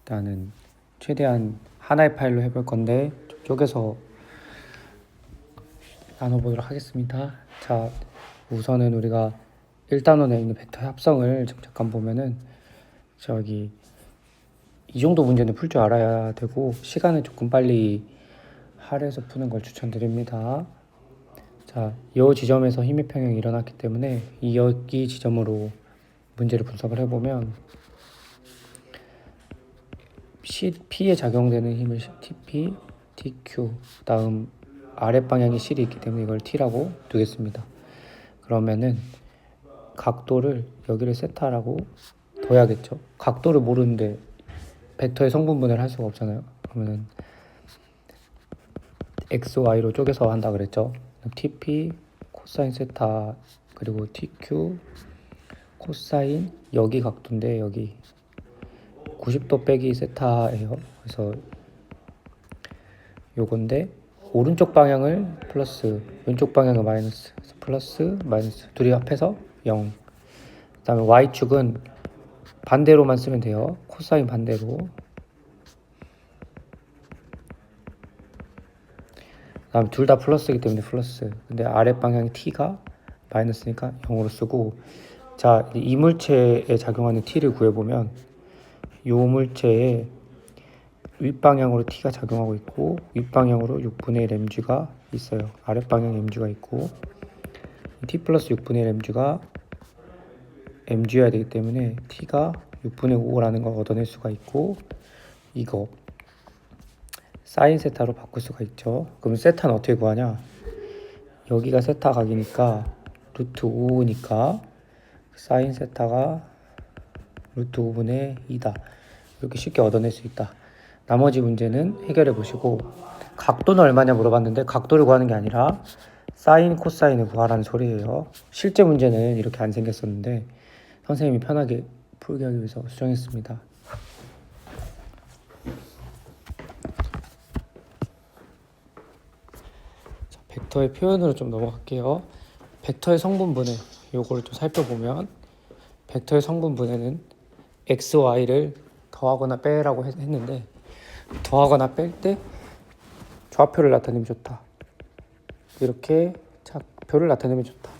일단은 최대한 하나의 파일로 해볼 건데 좀 쪼개서 나눠보도록 하겠습니다. 자, 우선은 우리가 1단원에 있는 벡터의 합성을 잠깐 보면은 저기 이 정도 문제는 풀 줄 알아야 되고 시간을 조금 빨리 할애해서 푸는 걸 추천드립니다. 자, 이 지점에서 힘의 평형이 일어났기 때문에 여기 지점으로 문제를 분석을 해보면 P에 작용되는 힘을 TP, TQ, 다음 아랫방향에 C이 있기 때문에 이걸 T라고 두겠습니다. 그러면은 각도를 여기를 세타라고 둬야겠죠. 각도를 모르는데 벡터의 성분분을 할 수가 없잖아요. 그러면은 X, Y로 쪼개서 한다 그랬죠. TP, 코사인 세타, 그리고 TQ, 코사인 여기 각도인데 여기 90도 빼기 세타예요. 그래서 요건데 오른쪽 방향을 플러스, 왼쪽 방향을 마이너스, 그래서 플러스, 마이너스 둘이 합해서 0. 그 다음에 Y축은 반대로만 쓰면 돼요. 코사인 반대로. 그 다음에 둘 다 플러스이기 때문에 플러스. 근데 아랫방향이 T가 마이너스니까 0으로 쓰고, 자, 이 물체에 작용하는 T를 구해보면 요 물체에 윗방향으로 T가 작용하고 있고 윗방향으로 6분의 1 mg가 있어요. 아랫방향 mg가 있고 T 플러스 6분의 1 mg가 mg여야 되기 때문에 T가 6분의 5라는 걸 얻어낼 수가 있고, 이거 사인 세타로 바꿀 수가 있죠. 그럼 세타는 어떻게 구하냐? 여기가 세타 각이니까 루트 5니까 사인 세타가 루트 5분의 2다. 이렇게 쉽게 얻어낼 수 있다. 나머지 문제는 해결해 보시고, 각도는 얼마냐 물어봤는데 각도를 구하는 게 아니라 사인, 코사인을 구하라는 소리예요. 실제 문제는 이렇게 안 생겼었는데 선생님이 편하게 풀게 하기 위해서 수정했습니다. 자, 벡터의 표현으로 좀 넘어갈게요. 벡터의 성분분해 요거를 좀 살펴보면 벡터의 성분분해는 x, y를 더하거나 빼라고 했는데 더하거나 뺄 때 좌표를 나타내면 좋다. 이렇게 표를 나타내면 좋다.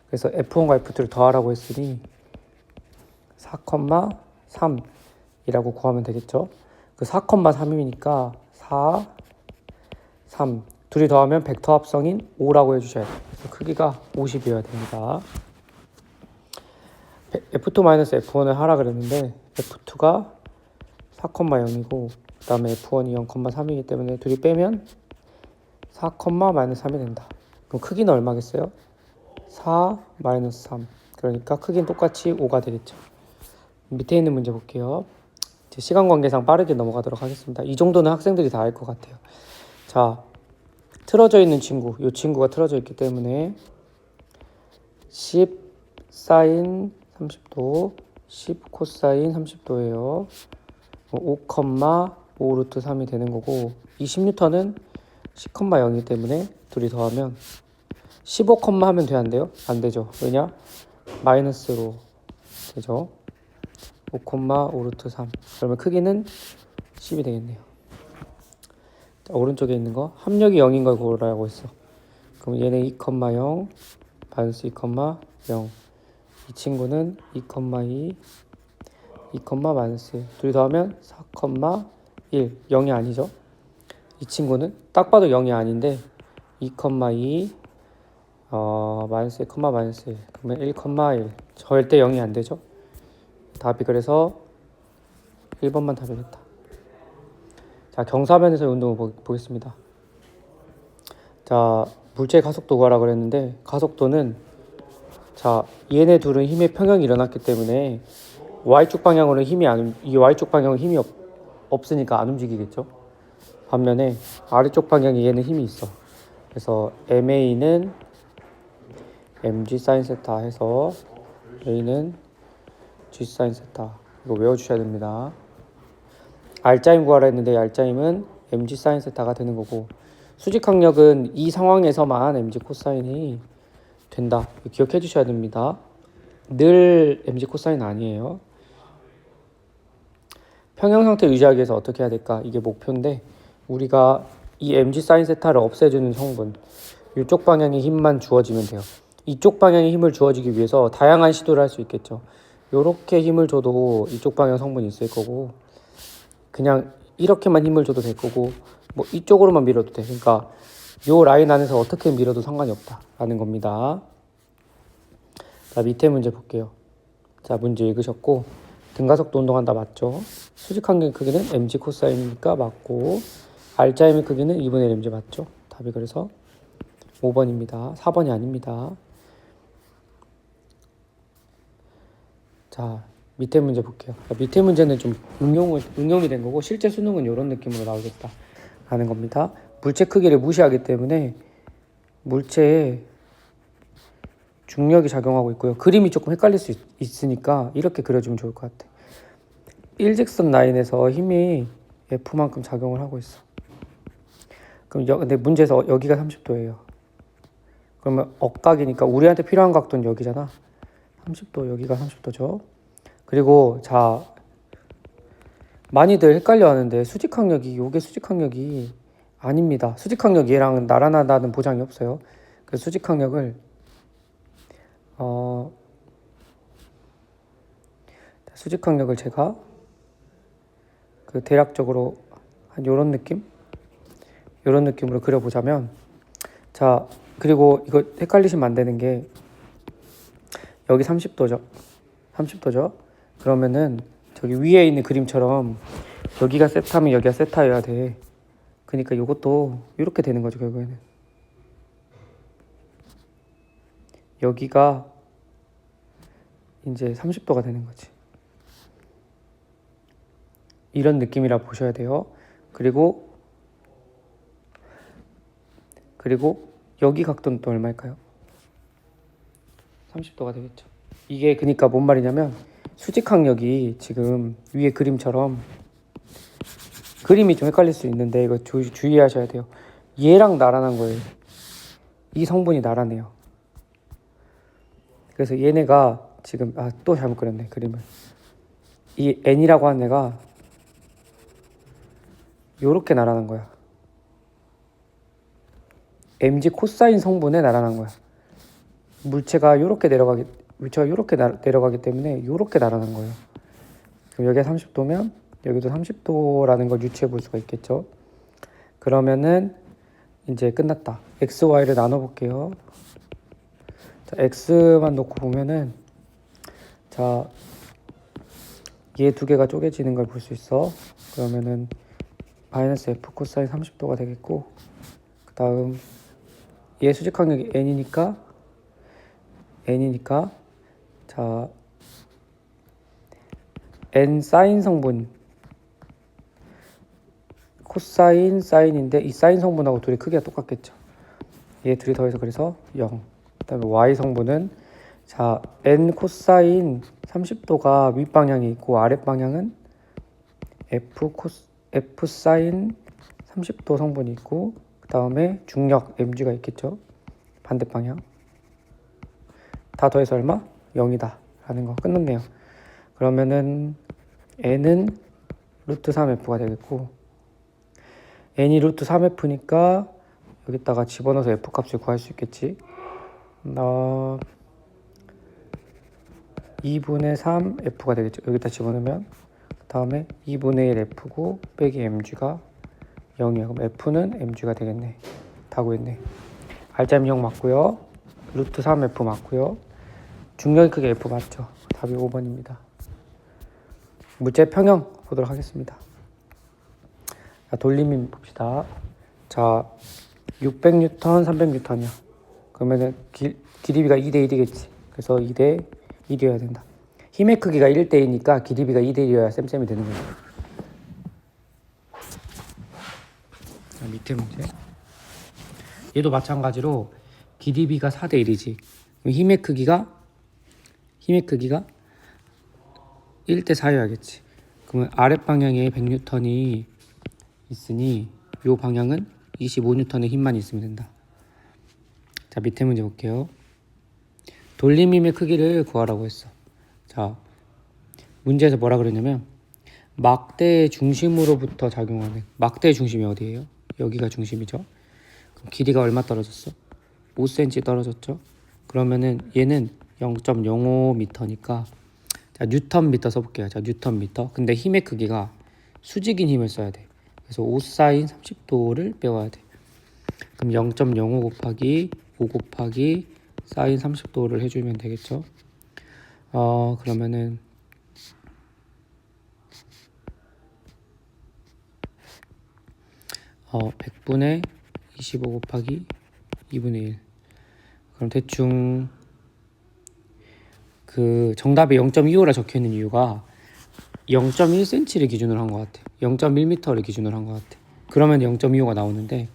그래서 F1과 F2를 더하라고 했으니 4,3이라고 구하면 되겠죠. 그 4,3이니까 4, 3 둘이 더하면 벡터 합성인 5라고 해주셔야 돼요. 그래서 크기가 50이어야 됩니다. F2-F1을 하라 그랬는데 F2가 4,0이고 그 다음에 F1이 0,3이기 때문에 둘이 빼면 4,-3이 된다. 그럼 크기는 얼마겠어요? 4-3. 그러니까 크기는 똑같이 5가 되겠죠. 밑에 있는 문제 볼게요. 이제 시간 관계상 빠르게 넘어가도록 하겠습니다. 이 정도는 학생들이 다 알 것 같아요. 자, 틀어져 있는 친구, 이 친구가 틀어져 있기 때문에 10 사인 30도, 10 코사인 30도예요. 5,5 루트 3이 되는 거고, 이 10N은 10,0이기 때문에 둘이 더하면 15, 하면 돼, 안 돼요? 안 되죠. 왜냐? 마이너스로 되죠. 5,5 루트 3. 그러면 크기는 10이 되겠네요. 자, 오른쪽에 있는 거 합력이 0인 걸 고르라고 했어. 그럼 얘는 2,0 마이너스 2,0. 이 친구는 2,2 마이너스 1. 둘이 더하면 4,1. 0이 아니죠. 이 친구는 딱 봐도 0이 아닌데 2,2 마이너스 1, 마이너스 1. 그러면 1,1. 절대 0이 안 되죠. 답이 그래서 1번만 답이겠다. 자, 경사면에서의 운동을 보겠습니다. 자, 물체의 가속도 구하라 그랬는데 가속도는, 자, 얘네 둘은 힘의 평형이 일어났기 때문에 Y축 방향으로는 이 Y축 방향은 힘이 없으니까 안 움직이겠죠. 반면에 아래쪽 방향에 얘는 힘이 있어. 그래서 MA는 mg 사인 세타 해서 A는 g 사인 세타. 이거 외워주셔야 됩니다. R자임 구하라 했는데 R자임은 mg 사인 세타가 되는 거고, 수직항력은 이 상황에서만 mg 코사인이 된다. 기억해 주셔야 됩니다. 늘 mg 코사인 아니에요. 평형 상태 유지하기 위해서 어떻게 해야 될까? 이게 목표인데 우리가 이 mg 사인 세타를 없애주는 성분 이쪽 방향의 힘만 주어지면 돼요. 이쪽 방향의 힘을 주어지기 위해서 다양한 시도를 할 수 있겠죠. 이렇게 힘을 줘도 이쪽 방향 성분이 있을 거고 그냥 이렇게만 힘을 줘도 될 거고 뭐 이쪽으로만 밀어도 돼. 그러니까 요 라인 안에서 어떻게 밀어도 상관이 없다라는 겁니다. 자, 밑에 문제 볼게요. 자, 문제 읽으셨고 등가속도 운동한다 맞죠? 수직항의 크기는 mg 코사인이니까 맞고 R자임의 크기는 2분의 1 mg 맞죠? 답이 그래서 5번입니다. 4번이 아닙니다. 자, 밑에 문제 볼게요. 밑에 문제는 좀 응용이 된 거고 실제 수능은 이런 느낌으로 나오겠다 라는 겁니다. 물체 크기를 무시하기 때문에 물체에 중력이 작용하고 있고요. 그림이 조금 헷갈릴 수 있으니까 이렇게 그려주면 좋을 것 같아. 일직선 라인에서 힘이 F만큼 작용을 하고 있어. 그럼 근데 문제에서 여기가 30도예요. 그러면 억각이니까 우리한테 필요한 각도는 여기잖아. 30도, 여기가 30도죠. 그리고 자, 많이들 헷갈려 하는데 요게 수직항력이 아닙니다. 수직항력 얘랑 나란하다는 보장이 없어요. 그 수직항력을 수직항력을 제가 그 대략적으로 한 요런 느낌으로 그려보자면 자, 그리고 이거 헷갈리시면 안 되는 게 여기 30도죠. 그러면은 저기 위에 있는 그림처럼 여기가 세타면 여기가 세타여야 돼. 그러니까 이것도 이렇게 되는 거죠, 결국에는. 여기가 이제 30도가 되는 거지. 이런 느낌이라 보셔야 돼요. 그리고 여기 각도는 또 얼마일까요? 30도가 되겠죠. 이게 그러니까 뭔 말이냐면 수직항력이 지금 위에 그림처럼 그림이 좀 헷갈릴 수 있는데 이거 주의하셔야 돼요. 얘랑 나란한 거예요. 이 성분이 나란해요. 그래서 얘네가 지금 또 잘못 그렸네 그림을. 이 N이라고 하는 애가 요렇게 나란한 거야. mg 코사인 성분에 나란한 거야. 물체가 요렇게 내려가기 때문에 요렇게 나란한 거예요. 그럼 여기가 30도면 여기도 30도라는 걸 유추해 볼 수가 있겠죠. 그러면은 이제 끝났다. x, y를 나눠 볼게요. 자, x만 놓고 보면은 자, 얘 두 개가 쪼개지는 걸 볼 수 있어. 그러면은 마이너스 f 코사인 30도가 되겠고 그 다음 얘 수직항력이 n이니까 자 n 사인 성분 코사인 사인인데 이 사인 성분하고 둘이 크기가 똑같겠죠. 얘 둘이 더해서 그래서 0. 그 다음에 y 성분은 자 n 코사인 30도가 윗방향에 있고 아랫방향은 f 사인 30도 성분이 있고 그 다음에 중력 mg가 있겠죠. 반대방향 다 더해서 얼마? 0이다 라는 거 끝났네요. 그러면은 n은 루트 3f가 되겠고 n이 루트 3f니까 여기다가 집어넣어서 f 값을 구할 수 있겠지. 2분의 3f가 되겠죠. 여기다 집어넣으면 그 다음에 2분의 1 f고 빼기 mg가 0이야. 그럼 f는 mg가 되겠네. 다 구했네. R자임 0 맞고요. 루트 3f 맞고요. 중력의 크기 f 맞죠. 답이 5번입니다. 물체 평형 보도록 하겠습니다. 자, 돌림힘 봅시다. 자, 600N, 300N이야. 그러면은 길이비가 2대 1이겠지. 그래서 2대 1이어야 된다. 힘의 크기가 1대 2니까 길이비가 2대 1이어야 쌤쌤이 되는 거죠. 자, 밑에 문제. 얘도 마찬가지로 길이비가 4대 1이지. 힘의 크기가 1대 4여야겠지. 그러면 아랫방향에 100N이 있으니 이 방향은 25N의 힘만 있으면 된다. 자, 밑에 문제 볼게요. 돌림힘의 크기를 구하라고 했어. 자, 문제에서 뭐라 그랬냐면 막대의 중심으로부터 작용하는 막대의 중심이 어디예요? 여기가 중심이죠. 그럼 길이가 얼마 떨어졌어? 5cm 떨어졌죠. 그러면은 얘는 0.05m니까 자, 뉴턴미터 써볼게요. 자, 뉴턴미터. 근데 힘의 크기가 수직인 힘을 써야 돼. 그래서 5 사인 30도를 빼와야 돼. 그럼 0.05 곱하기 5 곱하기 사인 30도를 해주면 되겠죠. 그러면은 100분의 25 곱하기 2분의 1. 그럼 대충 그 정답에 0.25라 적혀있는 이유가 0.1cm를 기준으로 한 것 같아. 0.1m를 기준으로 한 것 같아. 그러면 0.25가 나오는데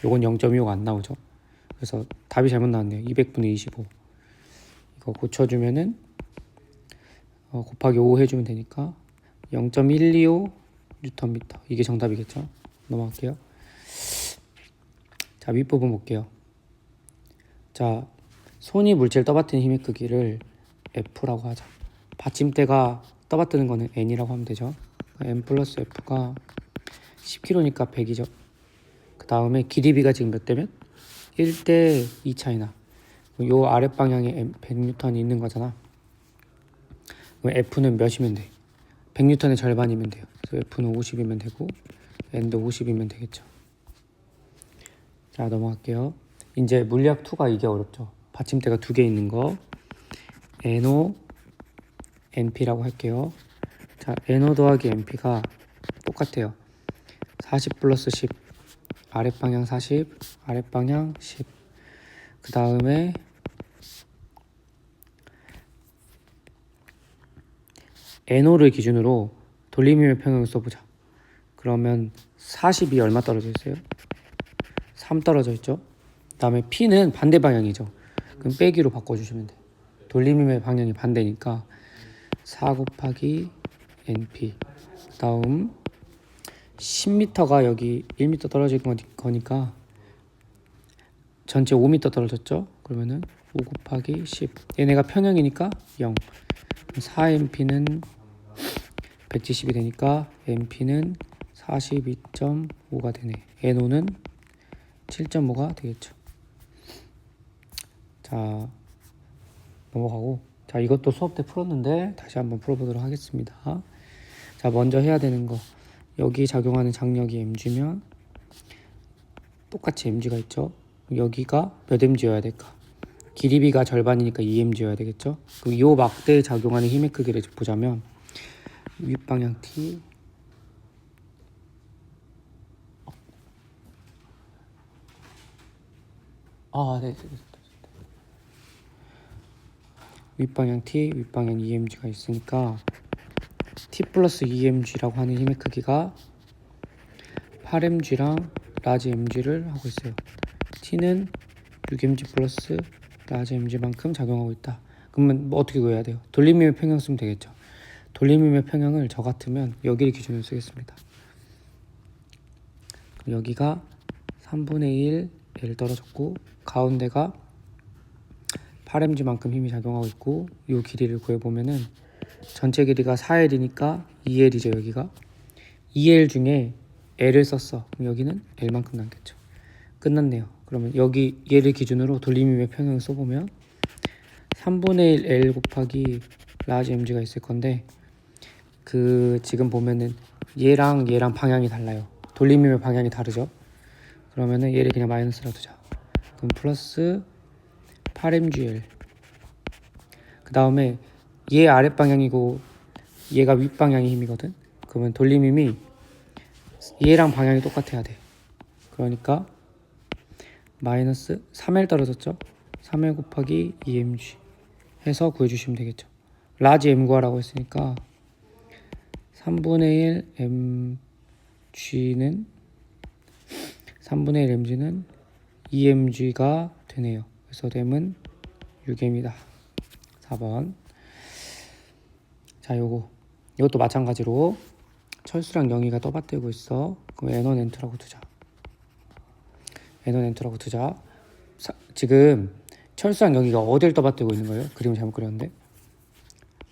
요건 0.25가 안 나오죠. 그래서 답이 잘못 나왔네요. 200분의 25. 이거 고쳐주면은 곱하기 5 해주면 되니까 0.125 뉴턴미터. 이게 정답이겠죠. 넘어갈게요. 자, 윗부분 볼게요. 자, 손이 물체를 떠받드는 힘의 크기를 F라고 하자. 받침대가 떠받드는 거는 N이라고 하면 되죠. N 플러스 F가 10kg니까 100이죠. 그 다음에 길이비가 지금 몇 대면? 1대 2 차이나. 요 아랫방향에 100N이 있는 거잖아. 그럼 F는 몇이면 돼? 100N의 절반이면 돼요. 그래서 F는 50이면 되고 N도 50이면 되겠죠. 자, 넘어갈게요. 이제 물리학 2가 이게 어렵죠. 받침대가 2개 있는 거 NO, NP라고 할게요. 자, NO 더하기 NP가 똑같아요. 40 플러스 10 아랫방향 40 아랫방향 10. 그 다음에 NO를 기준으로 돌림힘의 평형을 써보자. 그러면 40이 얼마 떨어져 있어요? 3 떨어져 있죠. 그 다음에 P는 반대 방향이죠. 그럼 빼기로 바꿔주시면 돼요. 돌림힘의 방향이 반대니까 4 곱하기 NP. 그 다음 10m가 여기 1m 떨어진 거니까 전체 5m 떨어졌죠. 그러면은 5 곱하기 10. 얘네가 평형이니까 0. 4NP는 170이 되니까 NP는 42.5가 되네. NO는 7.5가 되겠죠. 자, 넘어가고. 자, 이것도 수업 때 풀었는데 다시 한번 풀어보도록 하겠습니다. 자, 먼저 해야 되는 거. 여기 작용하는 장력이 mg면 똑같이 mg가 있죠. 여기가 몇 mg여야 될까? 길이비가 절반이니까 2mg여야 되겠죠. 그럼 이 막대에 작용하는 힘의 크기를 보자면 윗방향 t 네. 윗방향 t, 윗방향 2mg가 있으니까 t 플러스 2mg라고 하는 힘의 크기가 8mg랑 라지 mg를 하고 있어요. t는 6mg 플러스 라지 mg만큼 작용하고 있다. 그러면 뭐 어떻게 구해야 돼요? 돌림힘의 평형 쓰면 되겠죠. 돌림힘의 평형을 저 같으면 여기를 기준으로 쓰겠습니다. 그럼 여기가 3분의 1 L 떨어졌고 가운데가 8mg만큼 힘이 작용하고 있고 이 길이를 구해보면은 전체 길이가 4L이니까 2L이죠. 여기가 2L 중에 L을 썼어. 그럼 여기는 L만큼 남겠죠. 끝났네요. 그러면 여기 얘를 기준으로 돌림힘의 평형을 써보면 3분의 1 L 곱하기 라지 mg가 있을 건데 그 지금 보면은 얘랑 방향이 달라요. 돌림힘의 방향이 다르죠. 그러면은 얘를 그냥 마이너스라 두자. 그럼 플러스 8mgl. 그 다음에 얘 아랫방향이고 얘가 윗방향의 힘이거든. 그러면 돌림힘이 얘랑 방향이 똑같아야 돼. 그러니까 마이너스 3L 떨어졌죠. 3L 곱하기 2mg 해서 구해주시면 되겠죠. 라지 m 구하라고 했으니까 3분의 1 mg는 3분의 1 mg는 2mg가 되네요. 그래서 됨은 6m이다. 4번. 자, 이것도 마찬가지로 철수랑 영희가 떠받들고 있어. 그럼 N1, N2라고 두자. N1, N2라고 두자. 지금 철수랑 영희가 어딜 떠받들고 있는 거예요? 그림을 잘못 그렸는데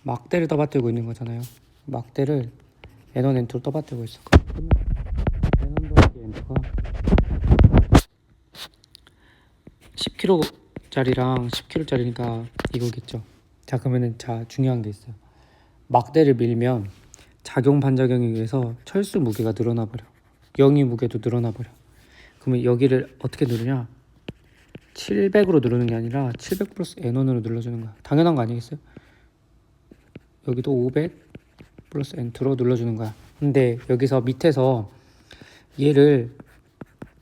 막대를 떠받들고 있는 거잖아요. 막대를 N1, N2를 떠받들고 있어. 그러면 N1 더하기 N2가 10kg짜리랑 10kg짜리니까 이거겠죠. 자, 그러면은 자 중요한 게 있어요. 막대를 밀면 작용 반작용에 의해서 철수 무게가 늘어나 버려. 영위 무게도 늘어나 버려. 그러면 여기를 어떻게 누르냐? 700으로 누르는 게 아니라 700 플러스 N1으로 눌러주는 거야. 당연한 거 아니겠어요? 여기도 500 플러스 N2로 눌러주는 거야. 근데 여기서 밑에서 얘를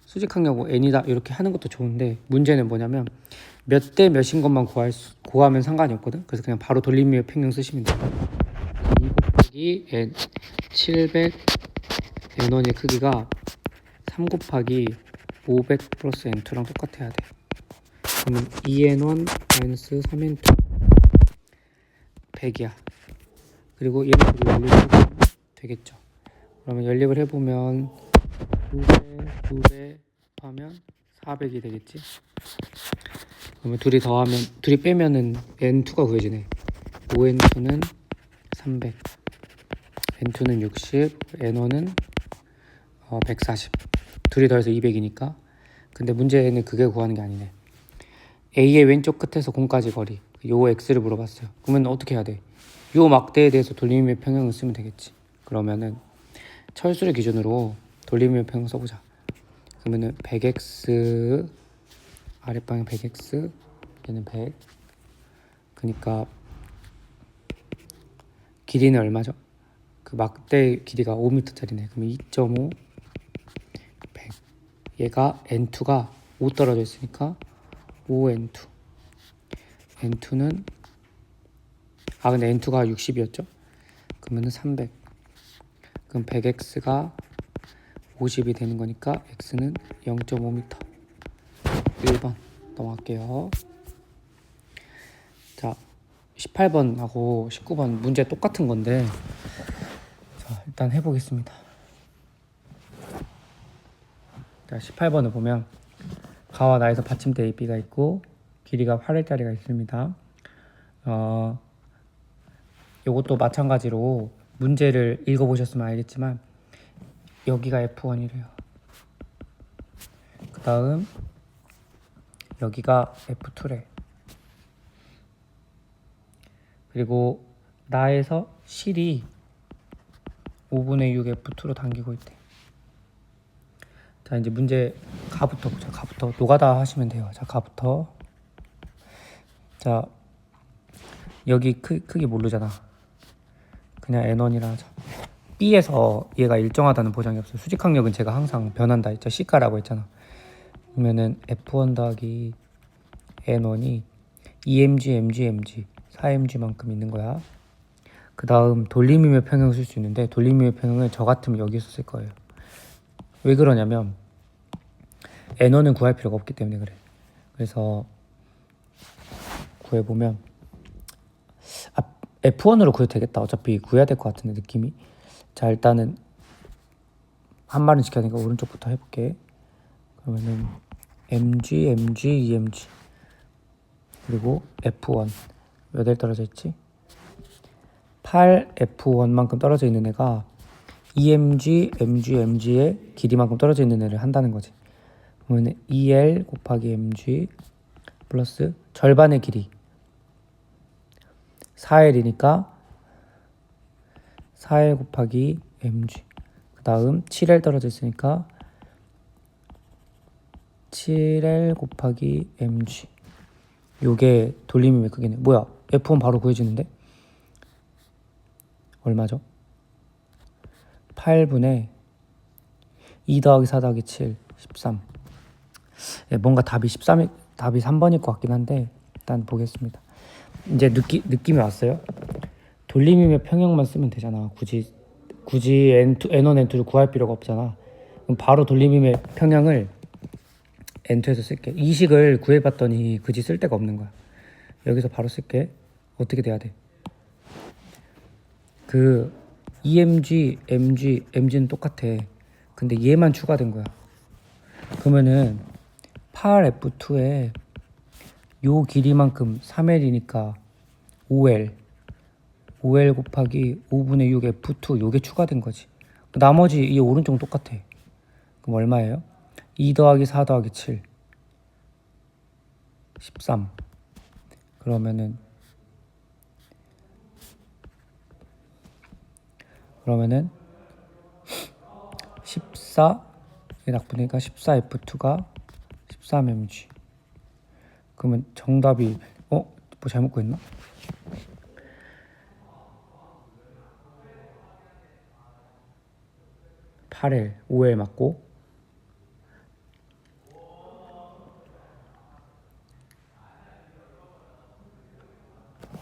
수직항하고 N이다 이렇게 하는 것도 좋은데 문제는 뭐냐면 몇 대 몇인 것만 구하면 상관이 없거든. 그래서 그냥 바로 돌림위의 평형 쓰시면 돼요. 2 곱하기 N 700 N1의 크기가 3 곱하기 500 플러스 N2랑 똑같아야 돼. 그러면 2N1 마이너스 3N2 100이야. 그리고 얘를 연립해보면 되겠죠. 그러면 연립을 해보면 2배 하면 400이 되겠지. 그러면 둘이 빼면은 N2가 구해지네. 5N2는 300, N2는 60, N1은 140. 둘이 더해서 200이니까. 근데 문제는 그게 구하는 게 아니네. A의 왼쪽 끝에서 공까지 거리, 요 X를 물어봤어요. 그러면 어떻게 해야 돼? 요 막대에 대해서 돌림의 평형을 쓰면 되겠지. 그러면은 철수를 기준으로 돌림의 평형 써보자. 그러면은 100x 아랫방향 100x 얘는 100. 그러니까 길이는 얼마죠? 그 막대 길이가 5m짜리네. 그럼 2.5 100. 얘가 N2가 5 떨어져 있으니까 5N2. N2는 근데 N2가 60이었죠? 그러면은 300. 그럼 100x가 50이 되는 거니까 x는 0.5m. 1번 넘어갈게요. 자, 18번하고 19번 문제 똑같은 건데 자, 일단 해보겠습니다. 자, 18번을 보면 가와 나에서 받침대 AB가 있고 길이가 8일짜리가 있습니다. 요것도 마찬가지로 문제를 읽어보셨으면 알겠지만 여기가 F1이래요. 그 다음 여기가 F2래. 그리고 나에서 실이 5분의 6 F2로 당기고 있대. 자, 이제 문제 가부터 보자. 가부터 노가다 하시면 돼요. 자, 가부터. 자, 여기 크기 모르잖아. 그냥 N1이라 하자. B에서 얘가 일정하다는 보장이 없어요. 수직항력은 제가 항상 변한다 했죠. C가라고 했잖아. 그러면은 F1 더하기 N1이 2mg, mg, 4mg만큼 있는 거야. 그 다음 돌림위의 평형을 쓸 수 있는데 돌림위의 평형을 저 같으면 여기서 쓸 거예요. 왜 그러냐면 N1은 구할 필요가 없기 때문에 그래. 그래서 구해보면 F1으로 구해도 되겠다. 어차피 구해야 될 것 같은데 느낌이. 자, 일단은 한 말은 지켜야 되니까 오른쪽부터 해볼게. 그러면은 mg, emg 그리고 F1 몇 일 떨어져 있지? 8F1만큼 떨어져 있는 애가 EMG, MG의 길이만큼 떨어져 있는 애를 한다는 거지. 그러면 2L 곱하기 MG 플러스 절반의 길이 4L이니까 4L 곱하기 MG. 그 다음 7L 떨어져 있으니까 7L 곱하기 MG. 요게 돌림의 크기네. 뭐야? F1 바로 구해지는데? 얼마죠? 8분의 2 더하기 4 더하기 7, 13. 뭔가 답이 3번일 것 같긴 한데 일단 보겠습니다. 이제 느낌이 왔어요? 돌림임의 평형만 쓰면 되잖아. 굳이 N1, N2를 구할 필요가 없잖아. 그럼 바로 돌림임의 평형을 N2에서 쓸게. 이 식을 구해봤더니 굳이 쓸 데가 없는 거야. 여기서 바로 쓸게. 어떻게 돼야 돼? 그 EMG, MG는 똑같아. 근데 얘만 추가된 거야. 그러면은 8F2에 요 길이만큼 3L이니까 5L 5L 곱하기 5분의 6 F2 요게 추가된 거지. 나머지 이 오른쪽은 똑같아. 그럼 얼마예요? 2 더하기 4 더하기 7 13. 그러면은 14 이게 낙분이니까 14F2가 13mg. 그러면 정답이 뭐 잘못 구했나? 8L, 5L 맞고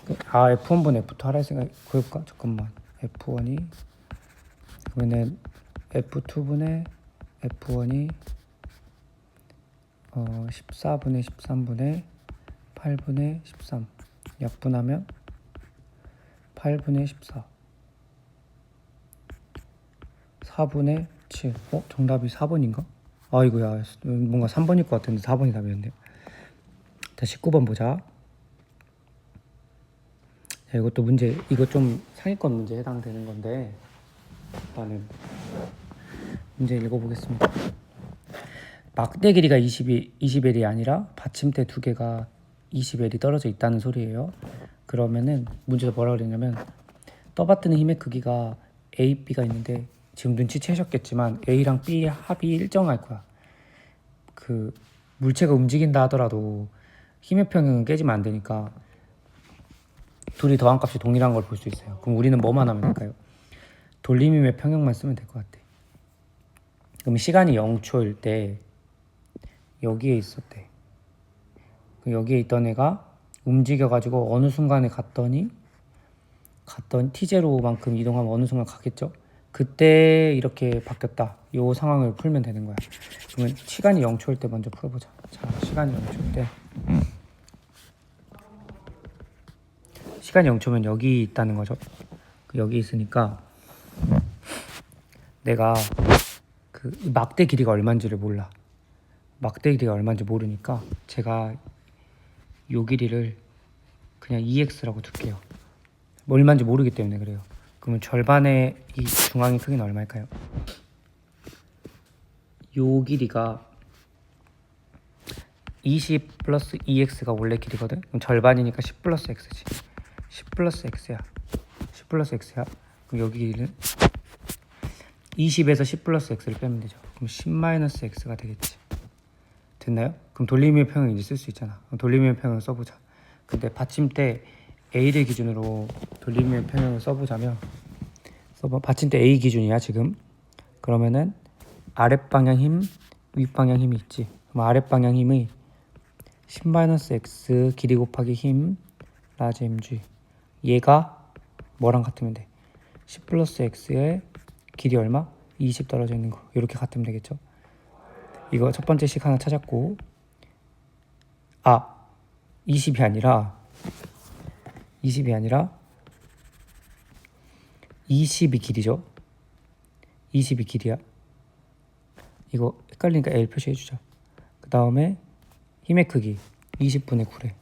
F1분의 F2 하라 생각 구해볼까? 잠깐만. F1이 그러면은 F2분의 F1이 14분의 13분의 8분의 13 약분하면 8분의 14 4분의 7 정답이 4번인가? 아이고야 뭔가 3번일 것 같은데 4번이 답이었네. 자 19번 보자. 자, 이것도 문제 이거 좀 상위권 문제 해당되는 건데 일단은 문제 읽어보겠습니다. 막대 길이가 20L이 아니라 받침대 두 개가 20L이 떨어져 있다는 소리예요. 그러면은 문제에서 뭐라 그랬냐면 떠받드는 힘의 크기가 A, B가 있는데 지금 눈치채셨겠지만 A랑 B의 합이 일정할 거야. 그 물체가 움직인다 하더라도 힘의 평형은 깨지면 안 되니까 둘이 더한 값이 동일한 걸 볼 수 있어요. 그럼 우리는 뭐만 하면 될까요? 돌림힘의 평형만 쓰면 될 것 같아. 그럼 시간이 0초일 때 여기에 있었대. 여기에 있던 애가 움직여가지고 어느 순간에 갔더니 T0만큼 이동하면 어느 순간 가겠죠? 그때 이렇게 바뀌었다. 이 상황을 풀면 되는 거야. 그러면 시간이 0초일 때 먼저 풀어보자. 자, 시간이 0초일 때 시간이 0초면 여기 있다는 거죠. 여기 있으니까 내가 그 막대 길이가 얼마인지를 몰라. 막대 길이가 얼마인지 모르니까 제가 요 길이를 그냥 2x라고 둘게요. 얼마인지 모르기 때문에 그래요. 그러면 절반의 이 중앙의 크기는 얼마일까요? 요 길이가 20 플러스 2x가 원래 길이거든? 그럼 절반이니까 10 플러스 x지. 10 플러스 x야. 10 플러스 x야. 그럼 여기 길이는 20에서 10 플러스 x를 빼면 되죠. 그럼 10 마이너스 x가 되겠지. 됐나요? 그럼 돌림의 평형 이제 쓸 수 있잖아. 그럼 돌림의 평형을 써보자. 근데 받침대 A를 기준으로 돌림의 평형을 써보자면 받침대 A 기준이야 지금. 그러면은 아랫방향 힘, 윗방향 힘이 있지. 그럼 아랫방향 힘의 10-x 길이 곱하기 힘 라지 mg 얘가 뭐랑 같으면 돼? 10 플러스 x의 길이 얼마? 20 떨어져 있는 거. 이렇게 같으면 되겠죠. 이거 첫 번째 식 하나 찾았고 20이 아니라 20이 길이죠. 20이 길이야. 이거 헷갈리니까 L 표시해주자. 그 다음에 힘의 크기 20분의 9래.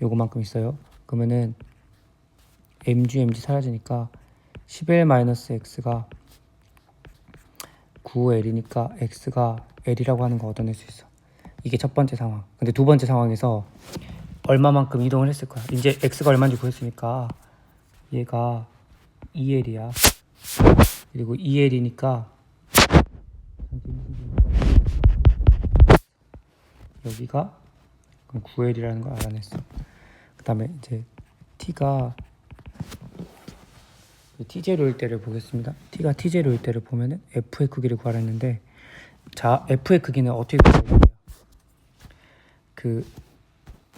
요거만큼 있어요. 그러면은 mg 사라지니까 11-x가 9L이니까 x가 L이라고 하는 거 얻어낼 수 있어. 이게 첫 번째 상황. 근데 두 번째 상황에서 얼마만큼 이동을 했을 거야. 이제 x가 얼마인지 구했으니까 얘가 2L이야. 그리고 2L이니까 여기가 그럼 9L이라는 걸 알아냈어. 그 다음에 이제 t가 T0일 때를 보겠습니다. t가 T0일 때를 보면은 f의 크기를 구하라 했는데 자, f의 크기는 어떻게 구해야 그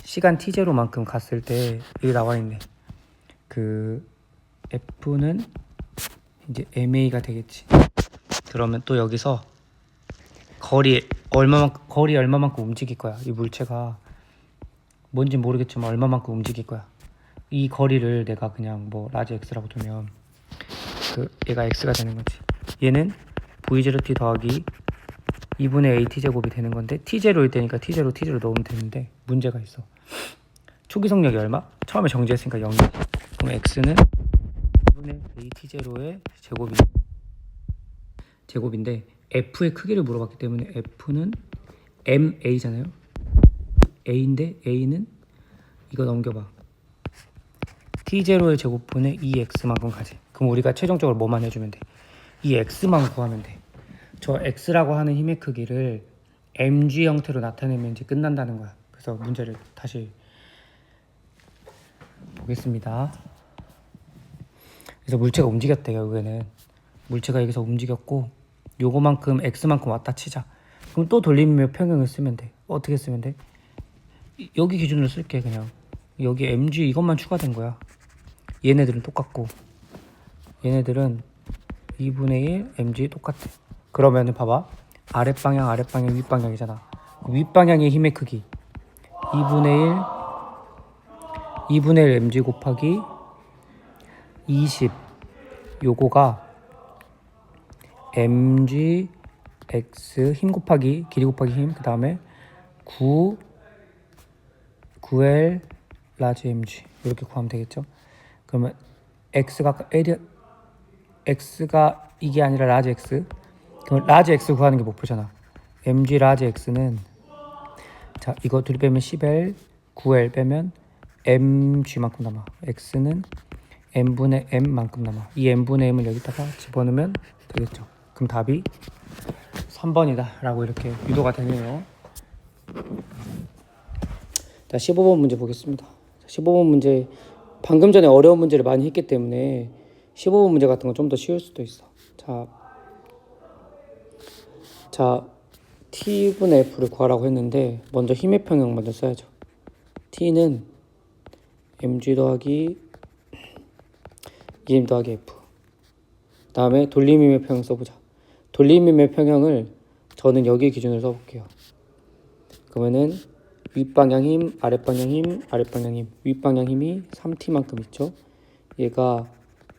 시간 T0만큼 갔을 때 여기 나와 있네. 그 f는 이제 ma가 되겠지. 그러면 또 여기서 거리 얼마만큼 움직일 거야. 이 물체가 뭔지 모르겠지만 얼마만큼 움직일 거야. 이 거리를 내가 그냥 뭐 라지 x라고 두면 얘가 x가 되는 거지. 얘는 v0t 더하기 2분의 a t제곱이 되는 건데 t0일 때니까 t0 넣으면 되는데 문제가 있어. 초기 속력이 얼마? 처음에 정지했으니까 0. 그럼 x는 2분의 at0의 제곱인데 f의 크기를 물어봤기 때문에 f는 ma잖아요. a인데 a는 이거 넘겨봐. t0의 제곱분의 2x만큼 가지. 그럼 우리가 최종적으로 뭐만 해주면 돼? 이 x만 구하면 돼. 저 x라고 하는 힘의 크기를 mg 형태로 나타내면 이제 끝난다는 거야. 그래서 문제를 다시 보겠습니다. 그래서 물체가 움직였대. 결국에는 물체가 여기서 움직였고 요거만큼 x만큼 왔다 치자. 그럼 또 돌림의 평형을 쓰면 돼. 어떻게 쓰면 돼? 여기 기준으로 쓸게. 그냥 여기 mg 이것만 추가된 거야. 얘네들은 똑같고 얘네들은 2분의 1 mg 똑같아. 그러면은 봐봐. 아랫방향 윗방향이잖아. 윗방향의 힘의 크기 2분의 1 mg 곱하기 20 요거가 mg x 힘 곱하기 길이 곱하기 힘 그 다음에 9l 라지 mg 이렇게 구하면 되겠죠. 그러면 x가 이게 아니라 라지 x. 그럼 라지 x 구하는 게 목표잖아. mg 라지 x는 자 이거 둘이 빼면 10l 9l 빼면 mg만큼 남아. x는 n분의 m만큼 남아. 이 n분의 m을 여기다가 집어넣으면 되겠죠. 그럼 답이 3번이다 라고 이렇게 유도가 되네요. 자 15번 문제 보겠습니다. 15번 문제 방금 전에 어려운 문제를 많이 했기 때문에 15번 문제 같은 건 좀 더 쉬울 수도 있어. 자 t분의 f를 구하라고 했는데 먼저 힘의 평형 먼저 써야죠. t는 mg 더하기 2m 더하기 f. 다음에 돌림힘의 평형 써보자. 돌림힘의 평형을 저는 여기 기준으로 써볼게요. 그러면은 윗방향 힘, 아랫방향 힘, 아랫방향 힘. 윗방향 힘이 3t만큼 있죠. 얘가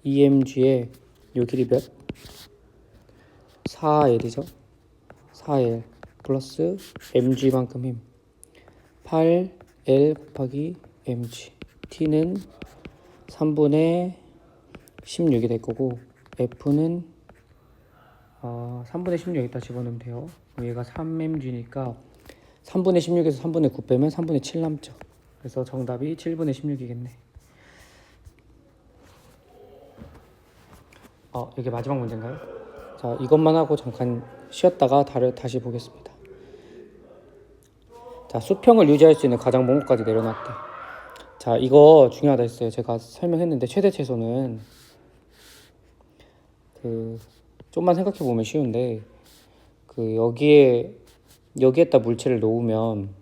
EMG의 요 길이 몇? 4L이죠. 4L 플러스 MG만큼 힘 8L 곱하기 MG. T는 3분의 16이 될 거고 F는 3분의 16 여기다 집어넣으면 돼요. 얘가 3mg니까 3분의 16에서 3분의 9 빼면 3분의 7 남죠. 그래서 정답이 7분의 16이겠네. 이게 마지막 문제인가요? 자, 이것만 하고 잠깐 쉬었다가 다시 보겠습니다. 자, 수평을 유지할 수 있는 가장 먼 곳까지 내려놨대. 자, 이거 중요하다 했어요. 제가 설명했는데 최대 최소는 좀만 생각해 보면 쉬운데 여기에다 물체를 놓으면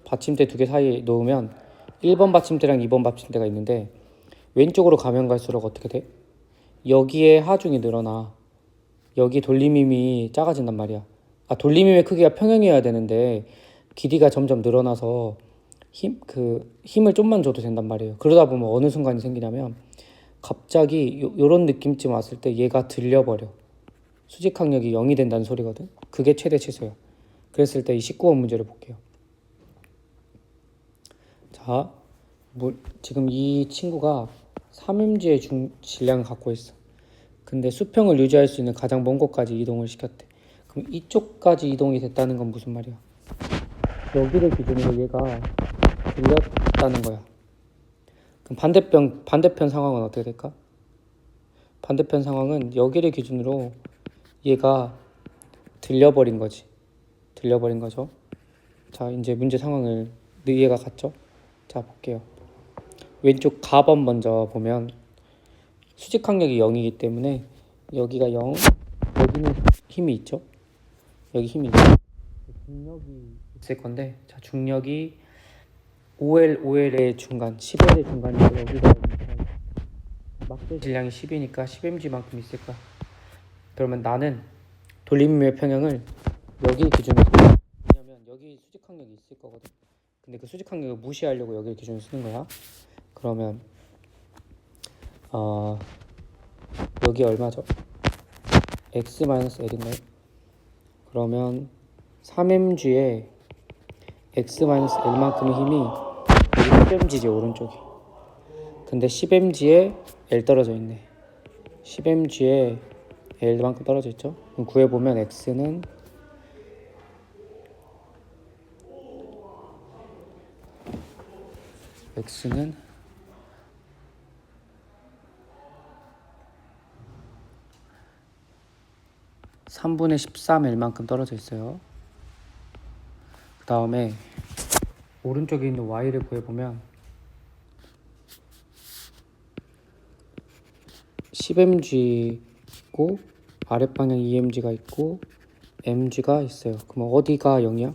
받침대 두 개 사이에 놓으면 1번 받침대랑 2번 받침대가 있는데 왼쪽으로 가면 갈수록 어떻게 돼? 여기에 하중이 늘어나. 여기 돌림힘이 작아진단 말이야. 돌림힘의 크기가 평형이어야 되는데 길이가 점점 늘어나서 힘을 좀만 줘도 된단 말이에요. 그러다 보면 어느 순간이 생기냐면 갑자기 요런 느낌쯤 왔을 때 얘가 들려버려. 수직항력이 0이 된다는 소리거든. 그게 최대 최소야. 그랬을 때 이 19번 문제를 볼게요. 자, 지금 이 친구가 3mg의 질량을 갖고 있어. 근데 수평을 유지할 수 있는 가장 먼 곳까지 이동을 시켰대. 그럼 이쪽까지 이동이 됐다는 건 무슨 말이야? 여기를 기준으로 얘가 들렸다는 거야. 그럼 반대편 상황은 어떻게 될까? 반대편 상황은 여기를 기준으로 얘가 들려버린 거지. 들려버린 거죠. 자, 이제 문제 상황을 이해가 갔죠? 자, 볼게요. 왼쪽 가번 먼저 보면 수직항력이 0이기 때문에 여기가 0, 여기는 힘이 있죠? 여기 힘이 있죠? 중력이 있을 건데, 자, 중력이 5L의 중간, 10L의 중간이고 여기가 막대 질량이 10이니까 10mg만큼 있을 거야. 그러면 나는 돌림힘의 평형을 여기 기준으로 왜냐면 여기 수직항력이 있을 거거든. 근데 그 수직항력을 무시하려고 여기를 기준으로 쓰는 거야. 그러면 여기 얼마죠? x-l인가요? 그러면 3mg에 x-l만큼의 힘이 여기 10mg지 오른쪽에. 근데 10mg에 L 떨어져 있네. 10mg에 L만큼 떨어져 있죠. 그럼 구해보면 x는 3분의 13L만큼 떨어져 있어요. 그 다음에 오른쪽에 있는 y를 구해보면 10mg고 아랫방향 2mg가 있고 mg가 있어요. 그럼 어디가 0이야?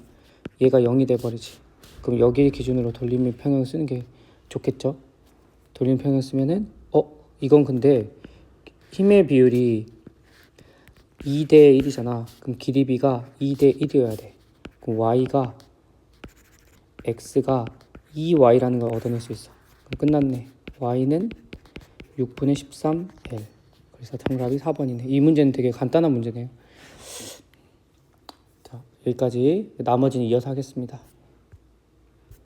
얘가 0이 돼버리지. 그럼 여기 기준으로 돌림의 평형을 쓰는 게 좋겠죠? 돌림 평형 쓰면은 이건 근데 힘의 비율이 2대 1이잖아. 그럼 길이 b가 2대 1이어야 돼. 그럼 y가 x가 2y라는 걸 얻어낼 수 있어. 그럼 끝났네. y는 6분의 13L. 그래서 정답이 4번이네. 이 문제는 되게 간단한 문제네요. 자, 여기까지. 나머지는 이어서 하겠습니다.